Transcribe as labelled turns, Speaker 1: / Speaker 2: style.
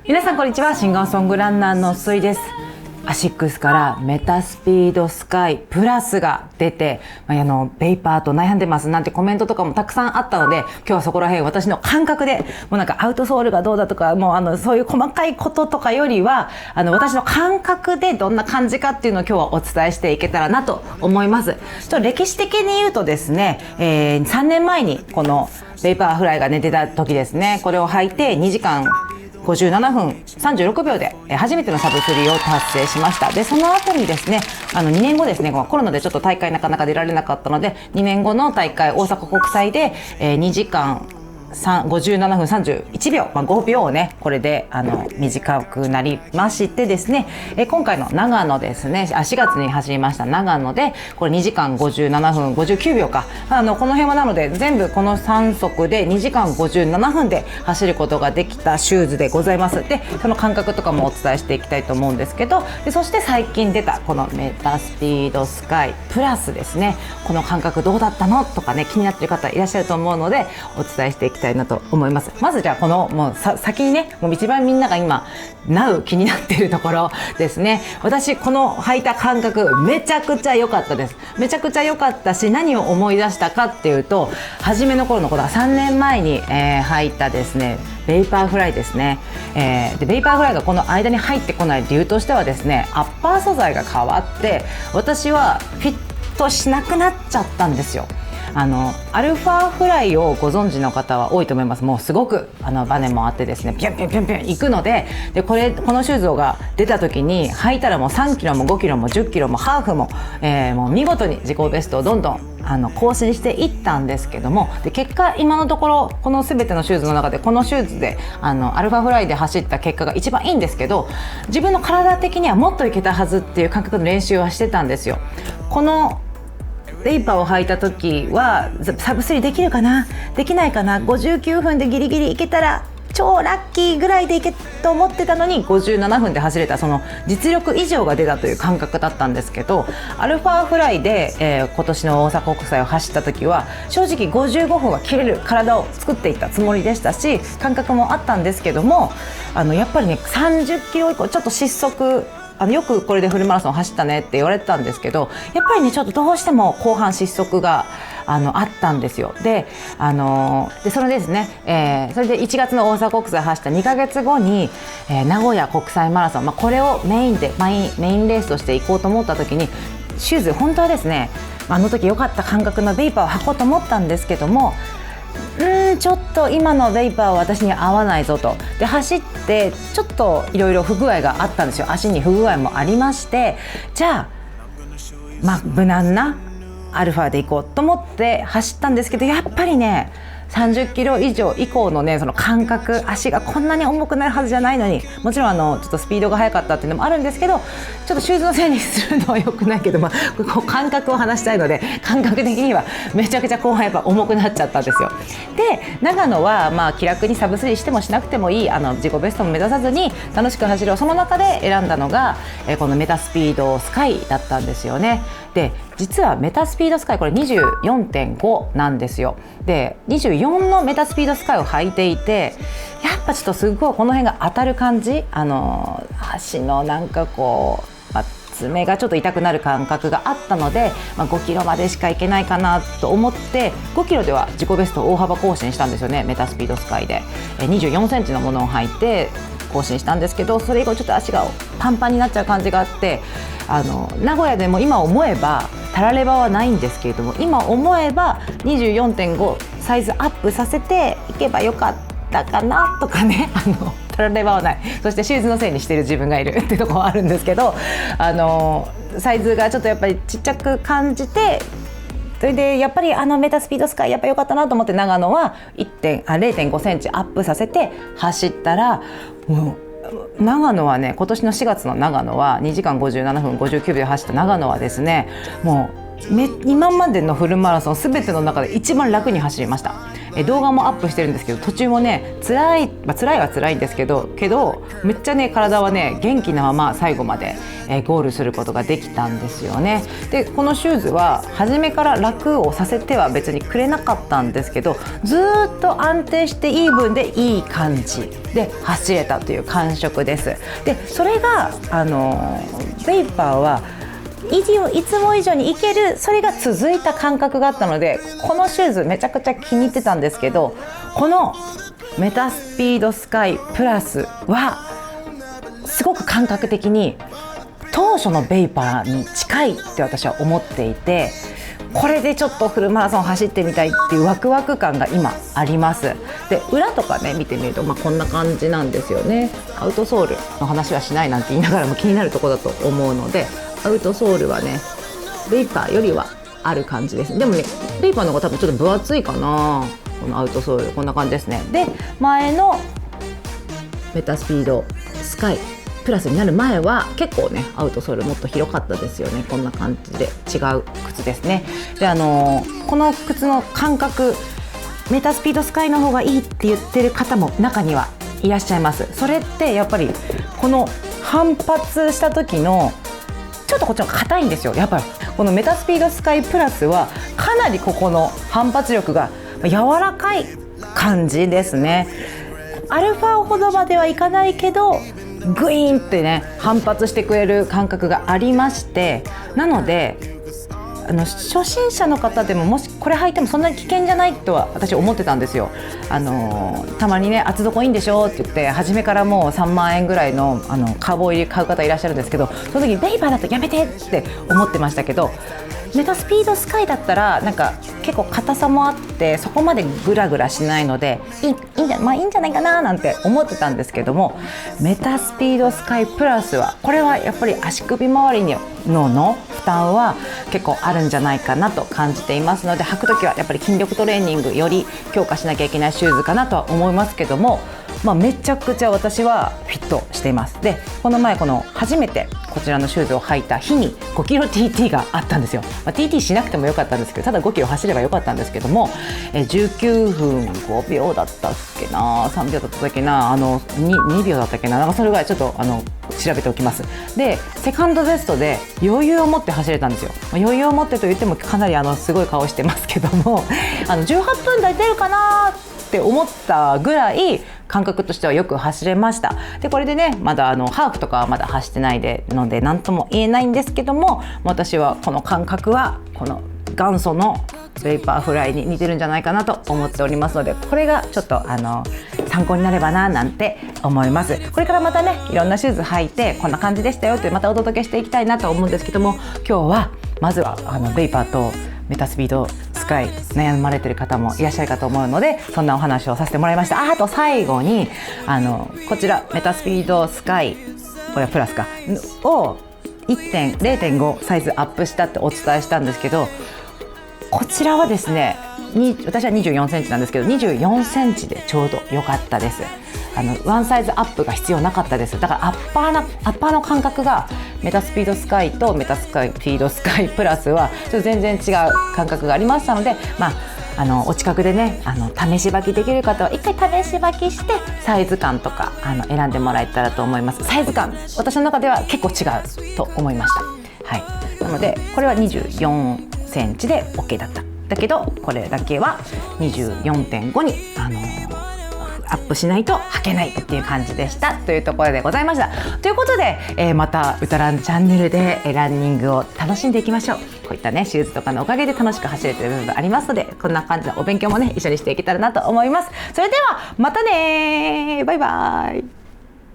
Speaker 1: 皆さんこんにちは。シンガーソングランナーのすいです。アシックスからメタスピードスカイプラスが出て、ベイパーと悩んでますなんてコメントとかもたくさんあったので、今日はそこら辺私の感覚で、もうなんかアウトソールがどうだとか、そういう細かいこととかよりは、私の感覚でどんな感じかっていうのを今日はお伝えしていけたらなと思います。ちょっと歴史的に言うとですね、3年前にこのベイパーフライが出た時ですね、これを履いて2時間57分36秒で初めてのサブスリーを達成しました。でその後にですね、2年後ですね、コロナでちょっと大会なかなか出られなかったので、2年後の大会大阪国際で2時間57分31秒、5秒をねこれで短くなりましてですね、今回の長野ですね、4月に走りました長野でこれ2時間57分59秒か、この辺はなので全部この3足で2時間57分で走ることができたシューズでございます。でその感覚とかもお伝えしていきたいと思うんですけど、でそして最近出たこのメタスピードスカイプラスですね、この感覚どうだったのとかね、気になっている方いらっしゃると思うのでお伝えしていきたいなと思います。まずじゃあこの先にね、もう一番みんなが今気になっているところですね。私この履いた感覚めちゃくちゃ良かったです。めちゃくちゃ良かったし、何を思い出したかっていうと、初めの頃のことは3年前に、履いたですねベイパーフライですね。でベイパーフライがこの間に入ってこない理由としてはですね、アッパー素材が変わって私はフィットしなくなっちゃったんですよ。アルファフライをご存知の方は多いと思います。もうすごくバネもあってですね、ピュンピュンピュンピュン行くので、このシューズが出た時に履いたらもう3キロも5キロも10キロもハーフも、もう見事に自己ベストをどんどん更新していったんですけども、で結果今のところこの全てのシューズの中でこのシューズでアルファフライで走った結果が一番いいんですけど、自分の体的にはもっといけたはずっていう感覚の練習はしてたんですよ。このベイパーを履いた時はサブスリーできるかなできないかな、59分でギリギリいけたら超ラッキーぐらいでいけと思ってたのに57分で走れた、その実力以上が出たという感覚だったんですけど、アルファフライで、今年の大阪国際を走った時は正直55分は切れる体を作っていったつもりでしたし、感覚もあったんですけども、やっぱりね30キロ以降ちょっと失速、よくこれでフルマラソン走ったねって言われてたんですけど、やっぱりねちょっとどうしても後半失速があったんですよ。でそれですね、それで1月の大阪国際走った2ヶ月後に、名古屋国際マラソン、これをメインレースとして行こうと思った時に、シューズ本当はですねあの時良かった感覚のベイパーを履こうと思ったんですけども、ちょっと今のベイパーは私に合わないぞと。で走ってちょっといろいろ不具合があったんですよ。足に不具合もありまして、じゃあ無難なアルファで行こうと思って走ったんですけど、やっぱりね30キロ以上以降のねその感覚、足がこんなに重くなるはずじゃないのに、もちろんちょっとスピードが速かったっていうのもあるんですけど、ちょっとシューズのせいにするのは良くないけど、感覚を話したいので、感覚的にはめちゃくちゃ後半やっぱ重くなっちゃったんですよ。で長野は気楽にサブスリーしてもしなくてもいい、自己ベストも目指さずに楽しく走る、その中で選んだのが、このメタスピードスカイだったんですよね。で実はメタスピードスカイこれ 24.5 なんですよ。で24のメタスピードスカイを履いていて、やっぱちょっとすごいこの辺が当たる感じ、足のなんかこう、爪がちょっと痛くなる感覚があったので、5キロまでしかいけないかなと思って5キロでは自己ベストを大幅更新したんですよね。メタスピードスカイで24センチのものを履いて更新したんですけど、それ以降ちょっと足がパンパンになっちゃう感じがあって、名古屋でも今思えばたらればはないんですけれども、今思えば 24.5 サイズアップさせていけばよかったかなとかね、たらればはない、そしてシューズのせいにしている自分がいるっていうところはあるんですけど、サイズがちょっとやっぱりちっちゃく感じて、それでやっぱりメタスピードスカイやっぱ良かったなと思って長野は 0.5 センチアップさせて走ったら、もう長野はね、今年の4月の長野は2時間57分59秒で走った長野はですね、もう今までのフルマラソン全ての中で一番楽に走りました。動画もアップしてるんですけど、途中もね辛いは辛いんですけどめっちゃね体はね元気なまま最後まで、ゴールすることができたんですよね。でこのシューズは初めから楽をさせては別にくれなかったんですけど、ずっと安定してイーブンでいい感じで走れたという感触です。でそれがベイパーはいつも以上にいける、それが続いた感覚があったので、このシューズめちゃくちゃ気に入ってたんですけど、このメタスピードスカイプラスはすごく感覚的に当初のベイパーに近いって私は思っていて、これでちょっとフルマラソン走ってみたいっていうワクワク感が今あります。で裏とかね見てみると、こんな感じなんですよね。アウトソールの話はしないなんて言いながらも気になるところだと思うので、アウトソールはねベイパーよりはある感じです。でもねベイパーの方が多分ちょっと分厚いかな。このアウトソールこんな感じですね。で前のメタスピードスカイプラスになる前は結構ねアウトソールもっと広かったですよね。こんな感じで違う靴ですね。でこの靴の感覚、メタスピードスカイの方がいいって言ってる方も中にはいらっしゃいます。それってやっぱりこの反発した時のちょっとこっちの硬いんですよ。やっぱりこのメタスピードスカイプラスはかなりここの反発力が柔らかい感じですね。アルファほどまではいかないけどグイーンってね反発してくれる感覚がありまして、なので初心者の方でももしこれ履いてもそんなに危険じゃないとは私思ってたんですよ。たまにね厚底いいんでしょって言って初めからもう3万円ぐらいのカーボン入り買う方いらっしゃるんですけど、その時にベイパーだとやめてって思ってましたけど、メタスピードスカイだったらなんか結構硬さもあってそこまでグラグラしないのでいいんじゃないかななんて思ってたんですけども、メタスピードスカイプラスはこれはやっぱり足首周りの負担は結構あるんじゃないかなと感じていますので、履くときはやっぱり筋力トレーニングより強化しなきゃいけないシューズかなとは思いますけども、めちゃくちゃ私はフィットしています。でこの前初めてこちらのシューズを履いた日に5キロ TT があったんですよ。TT しなくてもよかったんですけど、ただ5キロ走ればよかったんですけども、19分5秒だったっけな、3秒だったっけな、2秒だったっけな、なんかそれぐらいちょっと調べておきます。でセカンドベストで余裕を持って走れたんですよ。余裕を持ってと言ってもかなりすごい顔してますけども18分台出るかなって思ったぐらい感覚としてはよく走れました。でこれでねまだハーフとかはまだ走ってないので何とも言えないんですけども、私はこの感覚はこの元祖のベイパーフライに似てるんじゃないかなと思っておりますので、これがちょっと参考になればななんて思います。これからまたねいろんなシューズ履いてこんな感じでしたよってまたお届けしていきたいなと思うんですけども、今日はまずはベイパーとメタスピードスカイ悩まれてる方もいらっしゃるかと思うので、そんなお話をさせてもらいました。あと最後にこちらメタスピードスカイこれはプラスかを 0.5 サイズアップしたってお伝えしたんですけど、こちらはですね私は24センチなんですけど24センチでちょうど良かったです。ワンサイズアップが必要なかったです。だからアッパーの感覚がメタスピードスカイとメタスピードスカイプラスはちょっと全然違う感覚がありましたので、お近くでね試し履きできる方は一回試し履きしてサイズ感とか選んでもらえたらと思います。サイズ感私の中では結構違うと思いました。はい、なのでこれは24センチで OK だった。だけどこれだけは 24.5 にアップしないと履けないっていう感じでしたというところでございました。ということで、またうたらんチャンネルでランニングを楽しんでいきましょう。こういったねシューズとかのおかげで楽しく走れてる部分ありますので、こんな感じのお勉強もね一緒にしていけたらなと思います。それではまたね、バイバイ。